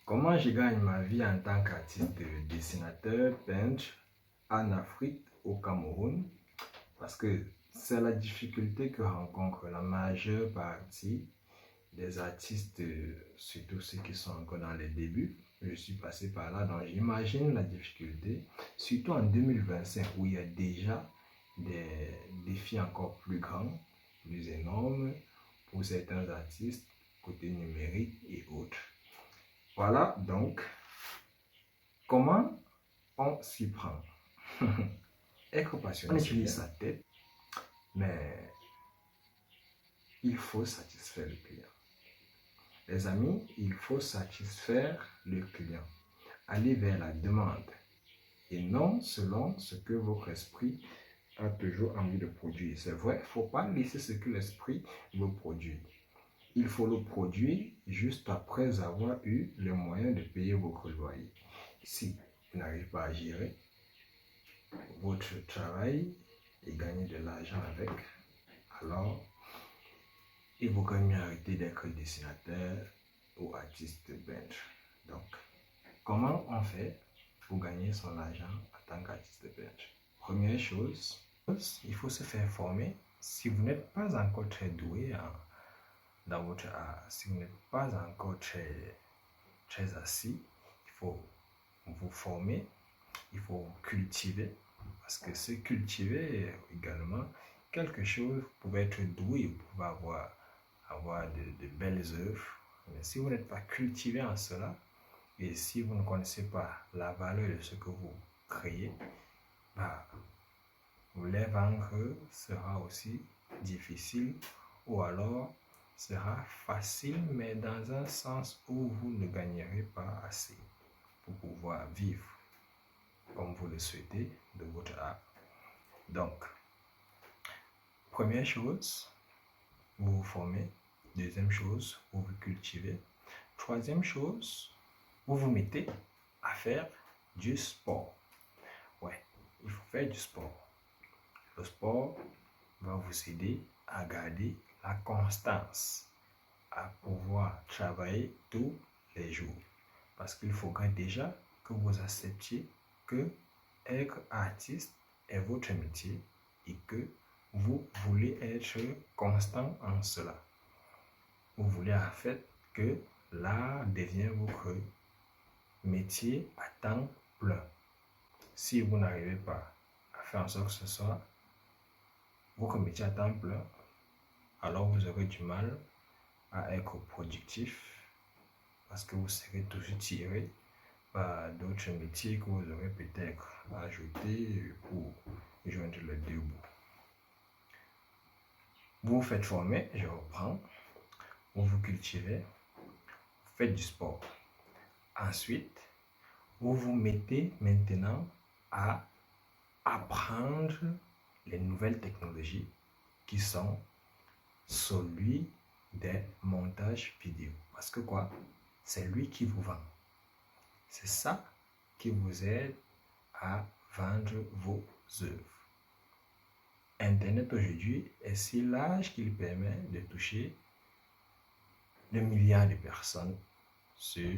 Comment je gagne ma vie en tant qu'artiste dessinateur, peintre en Afrique, au Cameroun? Parce que c'est la difficulté que rencontre la majeure partie des artistes, surtout ceux qui sont encore dans les débuts. Je suis passé par là, donc j'imagine la difficulté, surtout en 2025 où il y a déjà des défis encore plus grands, plus énormes pour certains artistes, côté numérique et autres. Voilà, donc, comment on s'y prend? Être passionné, on utilise sa tête, mais il faut satisfaire le client. Les amis, il faut satisfaire le client. Aller vers la demande et non selon ce que votre esprit a toujours envie de produire. C'est vrai, il ne faut pas laisser ce que l'esprit veut produire. Il faut le produire juste après avoir eu les moyens de payer votre loyer. Si vous n'arrivez pas à gérer votre travail et gagner de l'argent avec, alors il vaut quand même arrêter d'être dessinateur ou artiste peintre. Donc, comment on fait pour gagner son argent en tant qu'artiste peintre? Première chose, il faut se faire former. Si vous n'êtes pas encore très doué dans votre art, si vous n'êtes pas encore très assis, il faut vous former, il faut cultiver, parce que c'est cultiver également quelque chose. Vous pouvez être doué, vous pouvez avoir de belles œuvres, mais si vous n'êtes pas cultivé en cela, et si vous ne connaissez pas la valeur de ce que vous créez, vous les vendre sera aussi difficile, ou alors sera facile, mais dans un sens où vous ne gagnerez pas assez pour pouvoir vivre comme vous le souhaitez de votre art. Donc, première chose, vous vous formez. Deuxième chose, vous vous cultivez. Troisième chose, vous vous mettez à faire du sport. Ouais, il faut faire du sport. Le sport va vous aider à garder la constance, à pouvoir travailler tous les jours. Parce qu'il faudra déjà que vous acceptiez que être artiste est votre métier et que vous voulez être constant en cela. Vous voulez en fait que l'art devienne votre métier à temps plein. Si vous n'arrivez pas à faire en sorte que ce soit votre métier à temps plein, alors vous aurez du mal à être productif parce que vous serez toujours tiré par d'autres métiers que vous aurez peut-être ajoutés pour joindre les deux bouts. Vous vous faites former, je reprends, vous vous cultivez, vous faites du sport. Ensuite, vous vous mettez maintenant à apprendre les nouvelles technologies qui sont celui des montages vidéo. Parce que quoi? C'est lui qui vous vend. C'est ça qui vous aide à vendre vos œuvres. Internet aujourd'hui est si large qu'il permet de toucher des milliards de personnes sur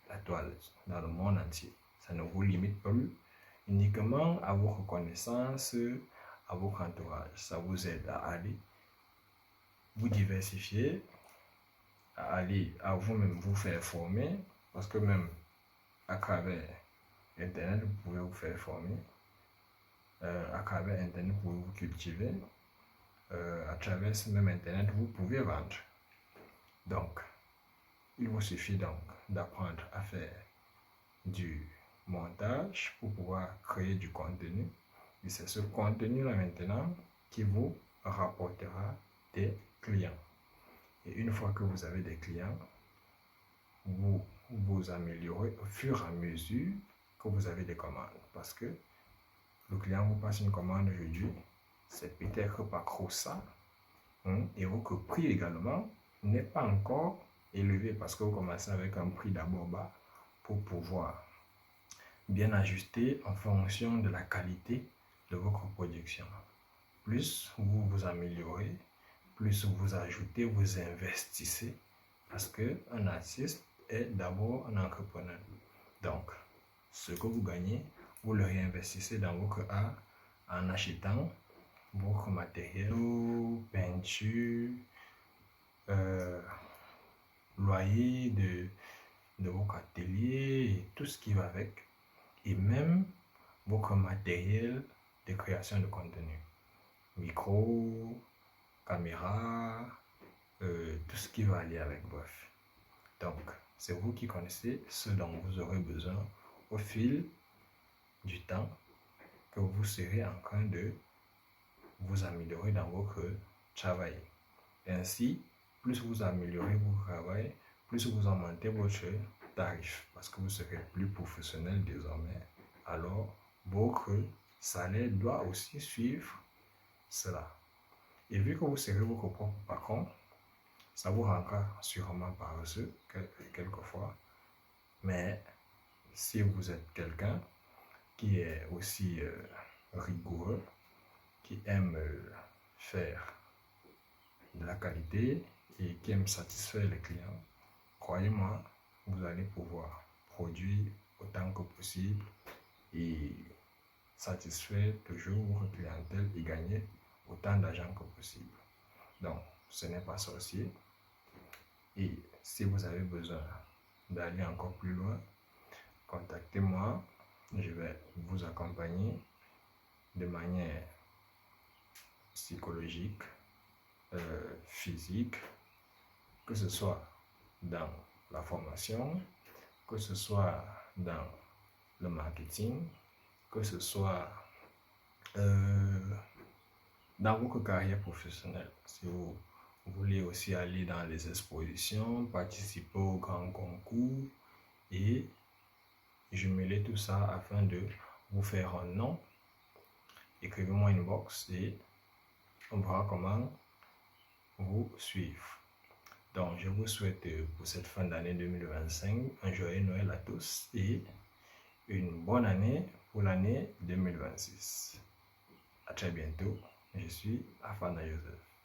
la toile, dans le monde entier. Ça ne vous limite plus uniquement à vos connaissances, à votre entourage. Ça vous aide à aller vous diversifier, à aller à vous-même vous faire former, parce que même à travers Internet, vous pouvez vous faire former. À travers Internet, vous pouvez vous cultiver. À travers ce même Internet, vous pouvez vendre. Donc, il vous suffit donc d'apprendre à faire du montage pour pouvoir créer du contenu. Et c'est ce contenu-là maintenant qui vous rapportera des clients. Et une fois que vous avez des clients, vous vous améliorez au fur et à mesure que vous avez des commandes. Parce que le client vous passe une commande aujourd'hui, c'est peut-être pas trop ça. Et votre prix également n'est pas encore élevé parce que vous commencez avec un prix d'abord bas pour pouvoir bien ajuster en fonction de la qualité de votre production. Plus vous vous améliorez, plus vous ajoutez, vous investissez. Parce qu'un artiste est d'abord un entrepreneur. Donc, ce que vous gagnez, vous le réinvestissez dans votre art en achetant votre matériel, peinture, loyer de votre atelier, et tout ce qui va avec, et même votre matériel de création de contenu, micro, caméra, tout ce qui va aller avec, bref. Donc, c'est vous qui connaissez ce dont vous aurez besoin au fil du temps que vous serez en train de vous améliorer dans votre travail. Ainsi, plus vous améliorez votre travail, plus vous augmentez votre tarif parce que vous serez plus professionnel désormais. Alors, votre salaire doit aussi suivre cela. Et vu que vous serez votre propre patron, ça vous rendra sûrement paresseux quelquefois. Mais si vous êtes quelqu'un qui est aussi rigoureux, qui aime faire de la qualité et qui aime satisfaire les clients, croyez-moi, vous allez pouvoir produire autant que possible et satisfaire toujours votre clientèle et gagner autant d'argent que possible. Donc, ce n'est pas sorcier. Et si vous avez besoin d'aller encore plus loin, contactez-moi. Je vais vous accompagner de manière psychologique, physique, que ce soit dans la formation, que ce soit dans le marketing, que ce soit dans votre carrière professionnelle. Si vous voulez aussi aller dans les expositions, participer aux grands concours et jumeler tout ça afin de vous faire un nom, écrivez-moi une box et on verra comment vous suivre. Donc, je vous souhaite pour cette fin d'année 2025 un joyeux Noël à tous et une bonne année pour l'année 2026. À très bientôt. Je suis Afana Joseph.